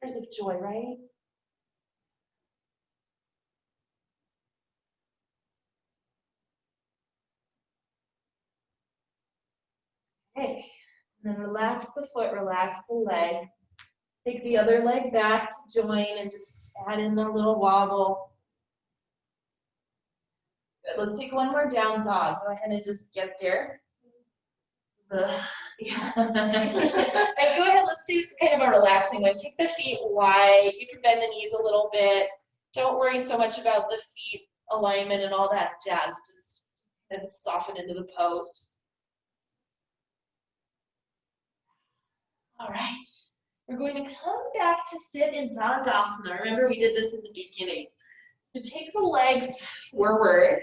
tears of joy, right? Okay, And then relax the foot, relax the leg. Take the other leg back to join and just add in a little wobble. Good. Let's take one more down dog. Go ahead and just get there. Yeah. And go ahead, let's do kind of a relaxing one. Take the feet wide. You can bend the knees a little bit. Don't worry so much about the feet alignment and all that jazz. Just soften into the pose. All right. We're going to come back to sit in Dandasana. Remember, we did this in the beginning. So take the legs forward,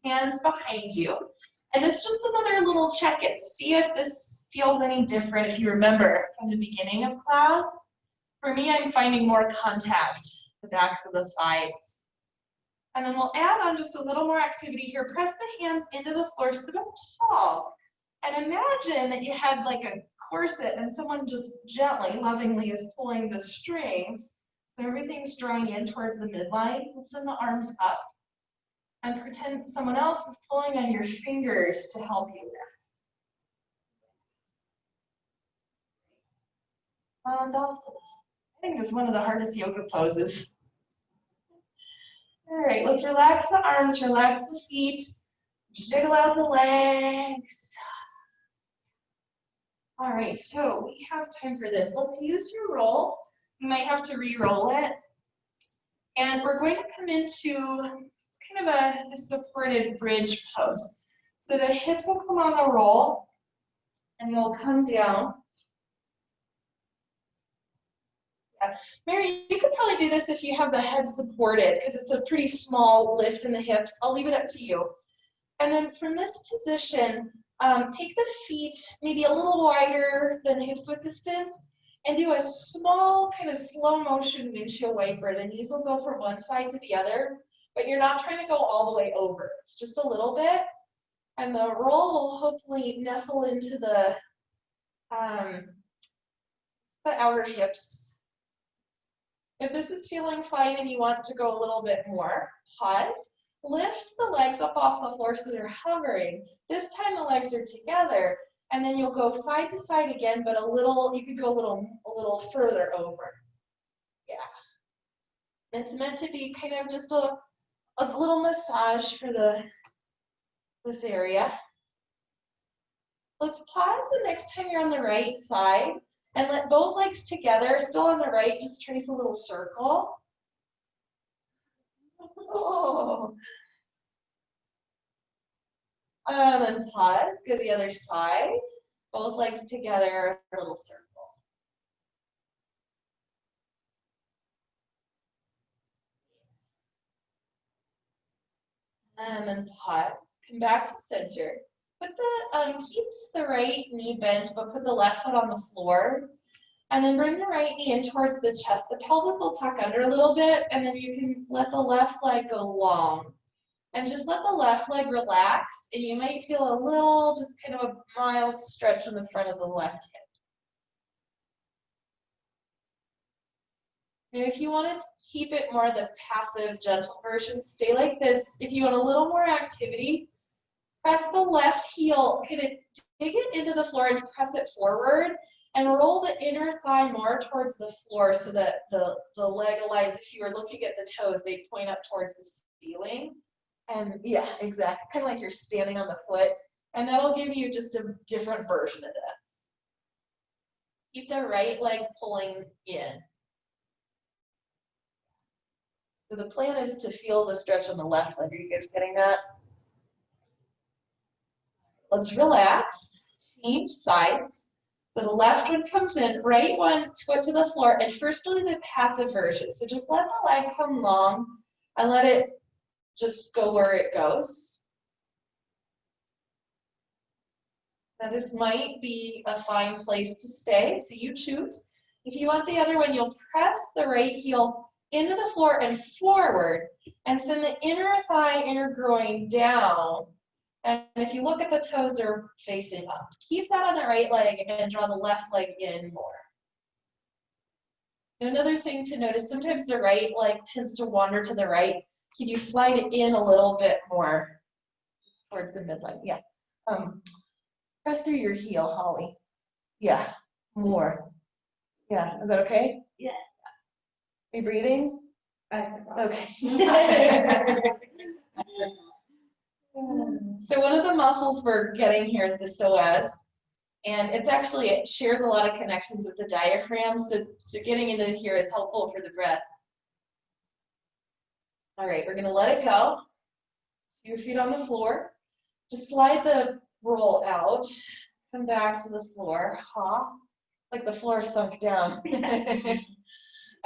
hands behind you. And this is just another little check-in. See if this feels any different if you remember from the beginning of class. For me, I'm finding more contact, the backs of the thighs. And then we'll add on just a little more activity here. Press the hands into the floor, sit up tall. And imagine that you had like a corset and someone just gently, lovingly is pulling the strings. So everything's drawing in towards the midline. We'll send the arms up. And pretend someone else is pulling on your fingers to help you there. Dandasana. I think it's one of the hardest yoga poses. All right, let's relax the arms, relax the feet, jiggle out the legs. All right, so we have time for this. Let's use your roll. You might have to re-roll it. And we're going to come into kind of a supported bridge pose. So the hips will come on the roll and you'll come down. Yeah. Mary, you could probably do this if you have the head supported because it's a pretty small lift in the hips. I'll leave it up to you. And then from this position, take the feet maybe a little wider than hips width distance and do a small kind of slow motion windshield wiper. The knees will go from one side to the other. But you're not trying to go all the way over. It's just a little bit. And the roll will hopefully nestle into the outer hips. If this is feeling fine and you want to go a little bit more, pause. Lift the legs up off the floor so they're hovering. This time the legs are together. And then you'll go side to side again, but you could go a little further over. Yeah. It's meant to be kind of just a little massage for this area. Let's pause the next time you're on the right side and let both legs together, still on the right, just trace a little circle. Oh. And then pause, go to the other side. Both legs together, a little circle. And then pause, come back to center. Keep the right knee bent, but put the left foot on the floor. And then bring the right knee in towards the chest. The pelvis will tuck under a little bit, and then you can let the left leg go long. And just let the left leg relax, and you might feel a little, just kind of a mild stretch in the front of the left hip. Now, if you want to keep it more the passive, gentle version, stay like this. If you want a little more activity, press the left heel, kind of dig it into the floor and press it forward, and roll the inner thigh more towards the floor so that the leg aligns. If you were looking at the toes, they point up towards the ceiling. And yeah, exactly, kind of like you're standing on the foot. And that'll give you just a different version of this. Keep the right leg pulling in. So the plan is to feel the stretch on the left leg. Are you guys getting that? Let's relax, change sides. So the left one comes in, right one foot to the floor, and first we'll do the passive version. So just let the leg come long and let it just go where it goes. Now this might be a fine place to stay, so you choose. If you want the other one, you'll press the right heel into the floor and forward, and send the inner thigh, inner groin down. And if you look at the toes, they're facing up. Keep that on the right leg and draw the left leg in more. And another thing to notice, sometimes the right leg tends to wander to the right. Can you slide it in a little bit more towards the midline? Yeah. Press through your heel, Holly. Yeah, more. Yeah, is that okay? Yeah. Are you breathing? Okay. So one of the muscles for getting here is the psoas, and it's actually, it shares a lot of connections with the diaphragm, so getting into here is helpful for the breath. All right, we're gonna let it go. Your feet on the floor. Just slide the roll out, come back to the floor, like the floor sunk down.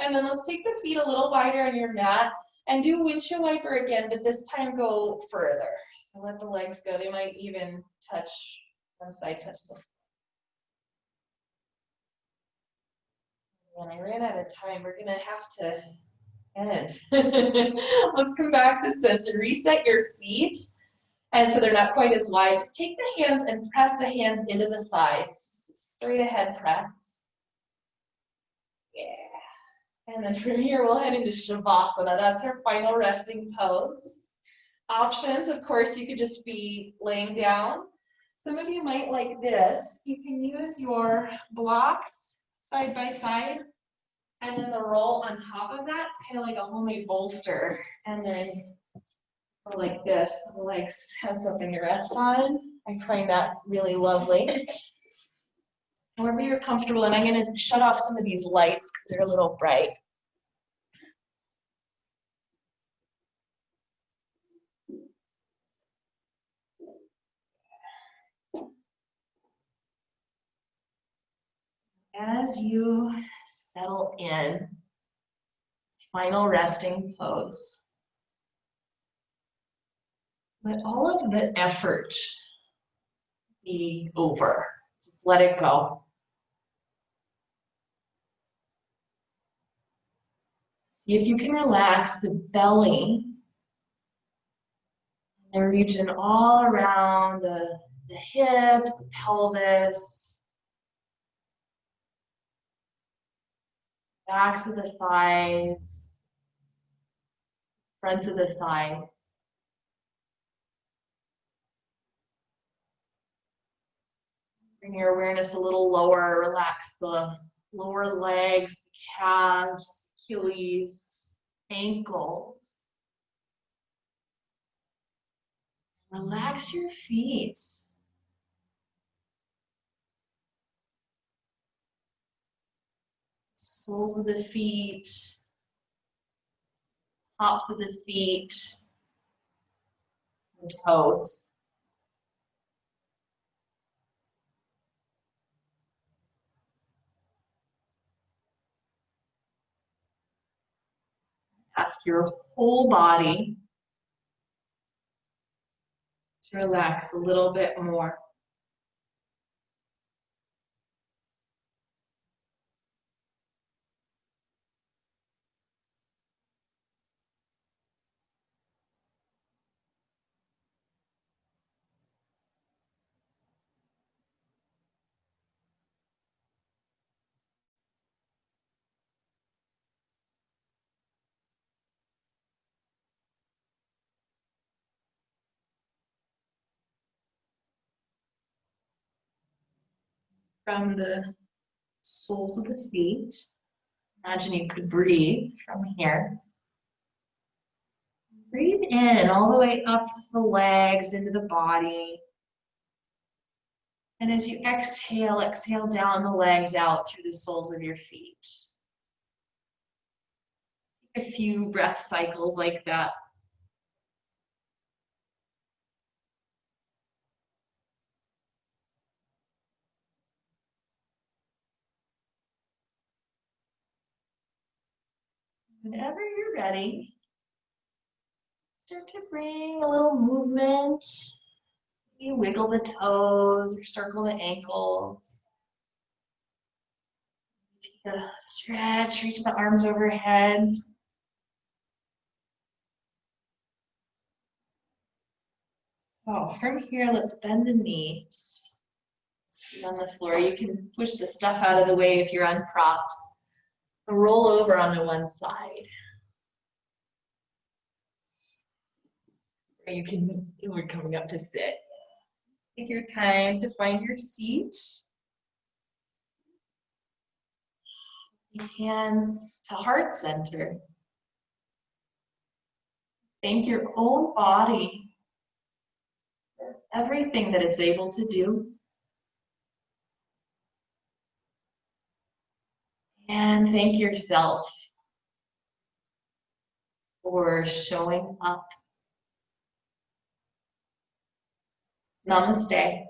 And then let's take the feet a little wider on your mat and do windshield wiper again, but this time go further. So let the legs go. They might even touch, one side touch the floor. And I ran out of time. We're gonna have to end. Let's come back to center. Reset your feet. And so they're not quite as wide. Just take the hands and press the hands into the thighs. Just straight ahead press. Yeah. And then from here, we'll head into Shavasana. That's our final resting pose. Options, of course, you could just be laying down. Some of you might like this. You can use your blocks side by side. And then the roll on top of that, it's kind of like a homemade bolster. And then or like this, the legs have something to rest on. I find that really lovely. However you're comfortable, and I'm going to shut off some of these lights because they're a little bright. As you settle in, final resting pose. Let all of the effort be over. Just let it go. See if you can relax the belly and the region all around the hips, the pelvis, backs of the thighs, fronts of the thighs. Bring your awareness a little lower, relax the lower legs, calves, Achilles, ankles. Relax your feet. Soles of the feet, tops of the feet, and toes. Ask your whole body to relax a little bit more. From the soles of the feet, imagine you could breathe from here. Breathe in all the way up the legs into the body. And as you exhale, exhale down the legs out through the soles of your feet. A few breath cycles like that. Whenever you're ready, start to bring a little movement. You wiggle the toes or circle the ankles. Take a stretch, reach the arms overhead. So from here, let's bend the knees. Feet on the floor. You can push the stuff out of the way if you're on props. Roll over onto one side. Or you can, we're coming up to sit. Take your time to find your seat. Hands to heart center. Thank your own body for everything that it's able to do. And thank yourself for showing up. Namaste.